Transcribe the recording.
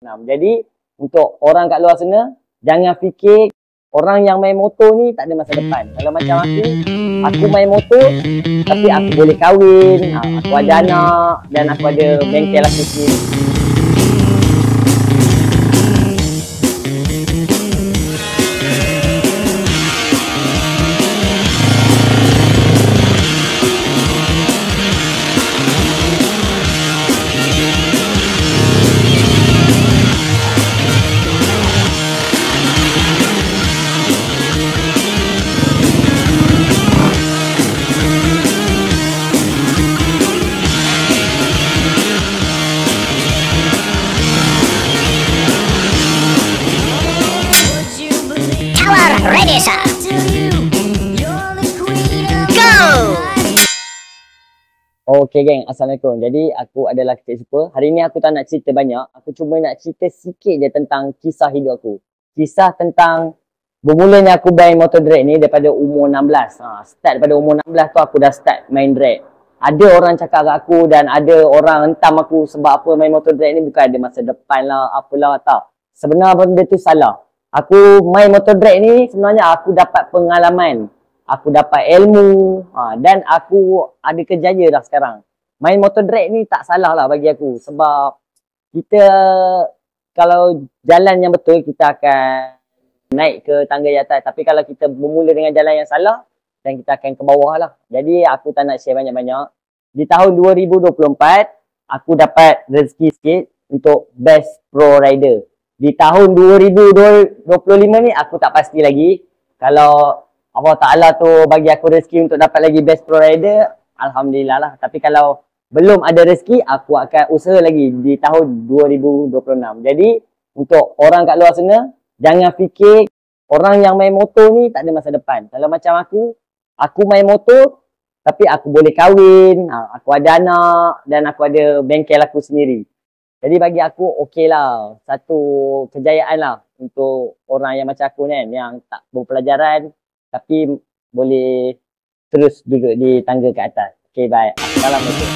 Jadi untuk orang kat luar sana, jangan fikir orang yang main motor ni tak ada masa depan. Kalau macam aku main motor tapi aku boleh kahwin, aku ada anak dan aku ada bengkel aku sendiri. Ready, sir. Go! Okay geng, Assalamualaikum. Jadi aku adalah Kecik Super. Hari ni aku tak nak cerita banyak. Aku cuma nak cerita sikit je tentang kisah hidup aku. Kisah tentang bermulanya aku main motor drag ni daripada umur 16. Start daripada umur 16 tu aku dah start main drag. Ada orang cakap kat aku dan ada orang hentam aku sebab apa main motor drag ni bukan ada masa depan lah, apalah, tak. Sebenarnya benda tu salah. Aku main motor drag ni sebenarnya aku dapat pengalaman. Aku dapat ilmu dan aku ada kerjaya dah sekarang. Main motor drag ni tak salah lah bagi aku. Sebab kita kalau jalan yang betul kita akan naik ke tangga yang atas. Tapi kalau kita bermula dengan jalan yang salah dan kita akan ke bawah lah. Jadi aku tak nak share banyak-banyak. Di tahun 2024 aku dapat rezeki sikit untuk Best Pro Rider. Di tahun 2025 ni aku tak pasti lagi. Kalau Allah Ta'ala tu bagi aku rezeki untuk dapat lagi Best Pro Rider, Alhamdulillah lah. Tapi kalau belum ada rezeki, aku akan usaha lagi di tahun 2026. Jadi untuk orang kat luar sana, jangan fikir orang yang main motor ni tak ada masa depan. Kalau macam aku main motor tapi aku boleh kahwin, aku ada anak dan aku ada bengkel aku sendiri. Jadi bagi aku okey lah, satu kejayaan lah untuk orang yang macam aku kan, yang tak berpelajaran tapi boleh terus duduk di tangga ke atas. Okey, bye. Assalamualaikum.